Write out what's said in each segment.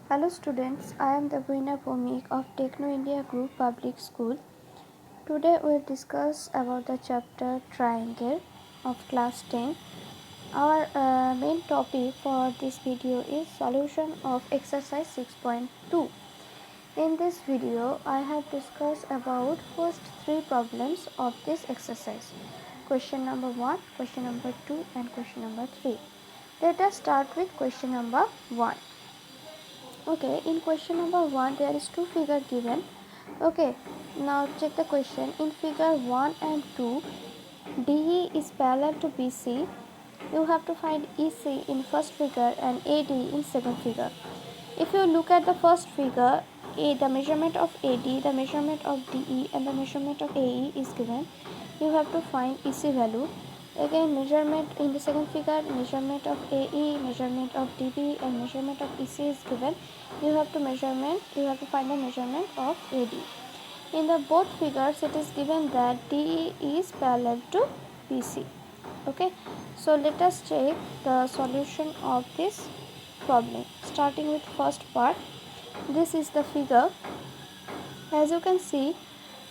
Hello students, I am the winner Bhumik of Techno India Group Public School. Today we will discuss about the chapter Triangle of class 10. Our main topic for this video is solution of exercise 6.2. In this video, I have discussed about first three problems of this exercise. Question number 1, question number 2 and question number 3. Let us start with question number 1. Okay, in question number 1 there is two figure given. Okay, now check the question. In figure 1 and 2, DE is parallel to BC. You have to find EC in first figure and AD in second figure. If you look at the first figure, the measurement of AD, the measurement of DE and the measurement of AE is given. You have to find EC value. Again, measurement in the second figure, measurement of AE, measurement of DB and measurement of EC is given. You have to find the measurement of AD. In the both figures, it is given that DE is parallel to BC. Okay, so let us check the solution of this problem. Starting with first part, this is the figure. As you can see,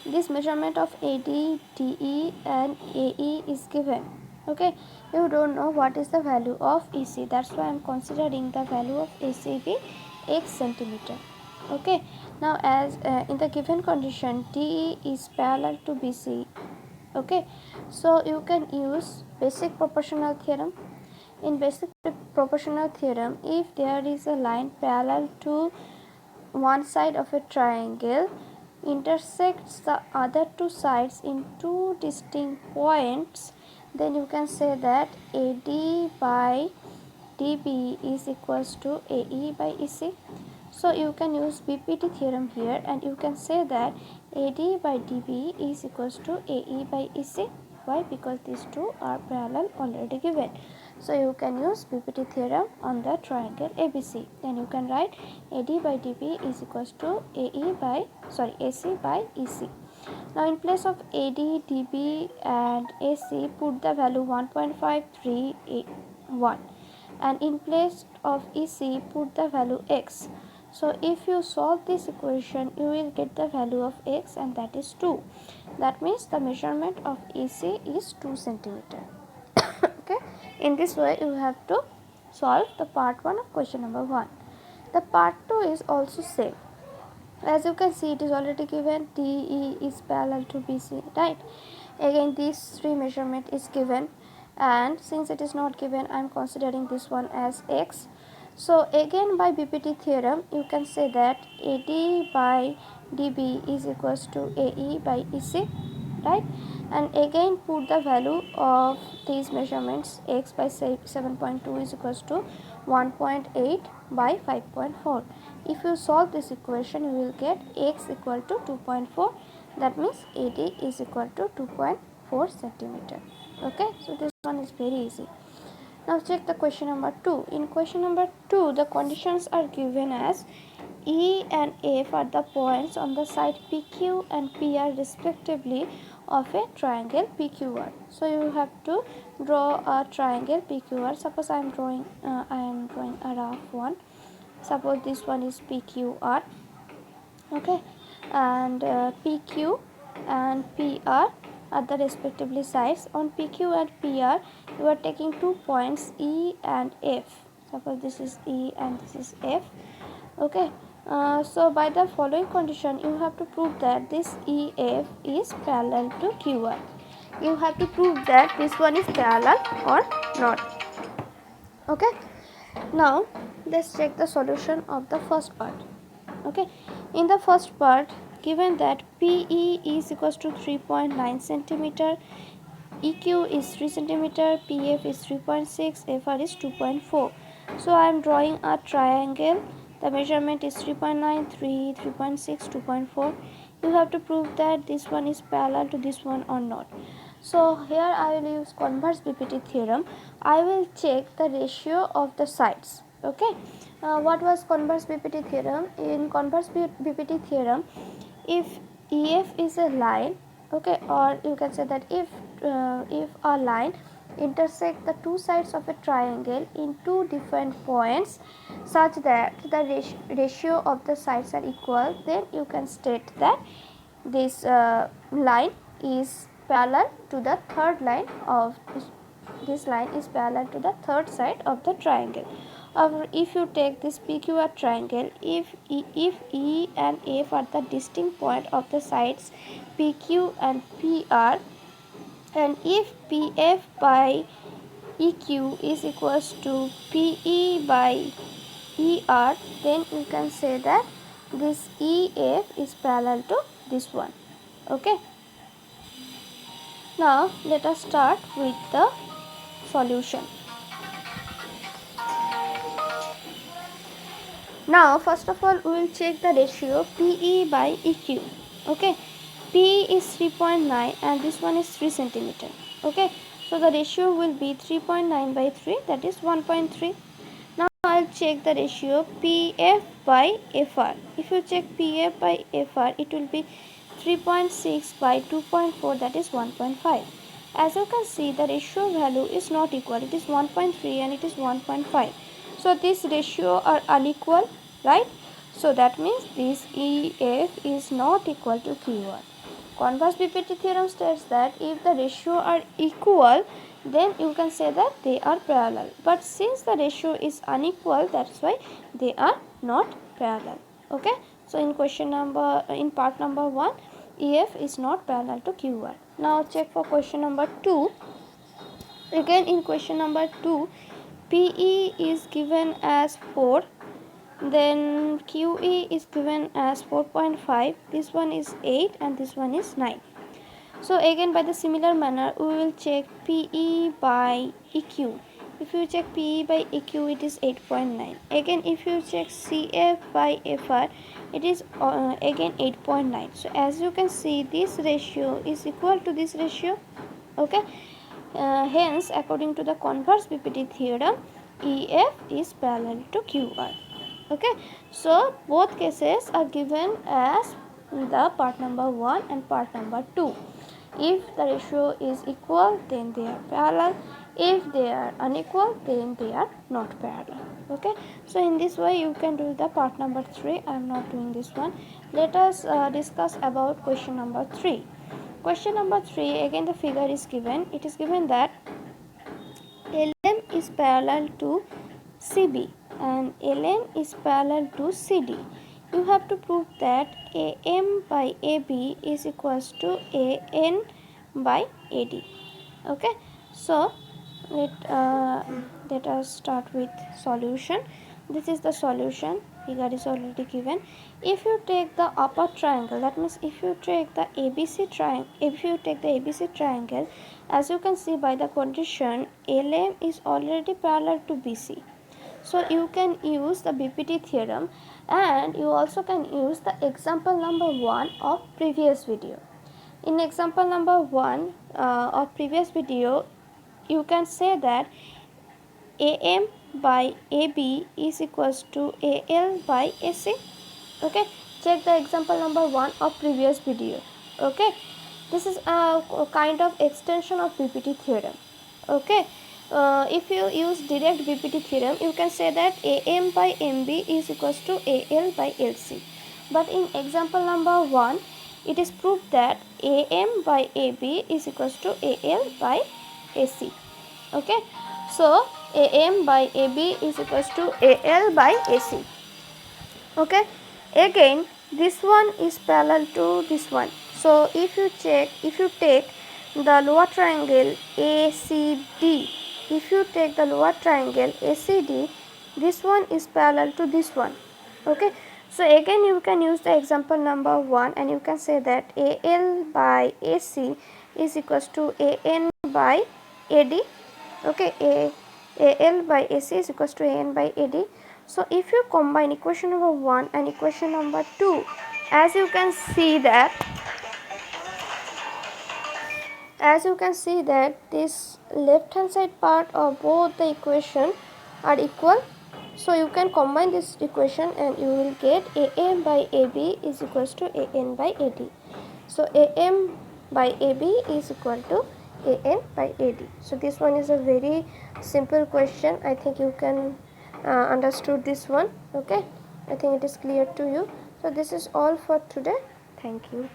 this measurement of AD, DE and AE is given. Okay, you don't know what is the value of EC, that's why I am considering the value of AC be x centimeter. Okay, now as in the given condition DE is parallel to BC. Okay, so you can use basic proportional theorem. In basic proportional theorem, if there is a line parallel to one side of a triangle intersects the other two sides in two distinct points, then you can say that AD by DB is equals to AE by EC. So you can use BPT theorem here and you can say that AD by DB is equals to AE by EC. Why? Because these two are parallel already given. So you can use BPT theorem on the triangle ABC. Then you can write AD by DB is equals to AC by EC. Now in place of AD, DB and AC, put the value 1.531 and in place of EC, put the value x. So if you solve this equation, you will get the value of x and that is 2. That means the measurement of EC is 2 centimeter. Okay, in this way you have to solve the part 1 of question number 1. The part 2 is also same. As you can see, it is already given DE is parallel to BC, right? Again, these three measurement is given, and since it is not given, I am considering this one as x. So again, by BPT theorem, you can say that AD by DB is equals to AE by EC, right? And again put the value of these measurements. X by 7.2 is equals to 1.8 by 5.4. If you solve this equation, you will get x equal to 2.4. That means AD is equal to 2.4 centimeter. Okay, so this one is very easy. Now check the question number 2. In question number 2, the conditions are given as E and F are the points on the side PQ and PR respectively of a triangle PQR. So you have to draw a triangle PQR. Suppose I am drawing a rough one. Suppose this one is PQR. Okay, and PQ and PR are the respectively sides. On PQ and PR, you are taking 2 points E and F. Suppose this is E and this is F. Okay, so by the following condition, you have to prove that this EF is parallel to QR. You have to prove that this one is parallel or not. Okay, now let's check the solution of the first part. Okay, in the first part, given that PE is equals to 3.9 centimeter, EQ is 3 centimeter, PF is 3.6, FR is 2.4. So I am drawing a triangle. The measurement is 3.9, 3, 3.6, 2.4. You have to prove that this one is parallel to this one or not. So here I will use converse BPT theorem. I will check the ratio of the sides. Okay, what was converse BPT theorem? In converse BPT theorem, if EF is a line, okay, or you can say that if a line intersect the two sides of a triangle in two different points such that the ratio of the sides are equal, then you can state that this line is parallel to the third line of this line is parallel to the third side of the triangle. Or if you take this PQR triangle, if E and F are the distinct point of the sides PQ and PR, and if PF by EQ is equals to PE by ER, then you can say that this EF is parallel to this one. Okay. Now let us start with the solution. Now first of all we will check the ratio PE by EQ. Okay, PE is 3.9 and this one is 3 centimeter. Okay, so the ratio will be 3.9 by 3, that is 1.3. Now I will check the ratio PF by FR. If you check PF by FR, it will be 3.6 by 2.4, that is 1.5. As you can see, the ratio value is not equal. It is 1.3 and it is 1.5. So this ratio are unequal, right? So that means this EF is not equal to QR. Converse BPT theorem states that if the ratio are equal, then you can say that they are parallel. But since the ratio is unequal, that's why they are not parallel. Okay. So in part number 1, EF is not parallel to QR. Now check for question number 2. Again in question number 2, PE is given as 4, then QE is given as 4.5, this one is 8 and this one is 9. So again by the similar manner we will check PE by EQ. If you check PE by EQ, it is 8.9. Again if you check CF by FR, it is again 8.9. So as you can see, this ratio is equal to this ratio. Okay. Hence, according to the converse BPT theorem, EF is parallel to QR. Okay, so both cases are given as the part number 1 and part number 2. If the ratio is equal, then they are parallel. If they are unequal, then they are not parallel. Okay, so in this way you can do the part number 3. I am not doing this one. Let us discuss about question number 3. Question number 3, again the figure is given. It is given that LM is parallel to CB and LN is parallel to CD. You have to prove that AM by AB is equals to AN by AD. Okay, so let us start with solution. This is the solution. Figure is already given. If you take the upper triangle, that means if you take the ABC triangle, as you can see by the condition, LM is already parallel to BC. So you can use the BPT theorem, and you also can use the example number 1 of previous video. In example number 1 of previous video, you can say that AM by AB is equals to AL by AC. Okay, check the example number 1 of previous video. Okay, this is a kind of extension of BPT theorem. Okay, if you use direct BPT theorem, you can say that AM by MB is equals to AL by LC. But in example number 1, it is proved that AM by AB is equals to AL by AC. Okay, so AM by AB is equals to AL by AC. Okay, again this one is parallel to this one. So if you take the lower triangle ACD, if you take the lower triangle ACD, this one is parallel to this one. Okay, so again you can use the example number 1 and you can say that AL by AC is equals to AN by AD. Okay, AL by AC is equals to AN by AD. So if you combine equation number 1 and equation number 2, as you can see that this left hand side part of both the equation are equal. So you can combine this equation and you will get AM by AB is equals to AN by AD. So AM by AB is equal to AN by AD. So this one is a very simple question. I think you can understood this one. Okay, I think it is clear to you. So this is all for today. Thank you.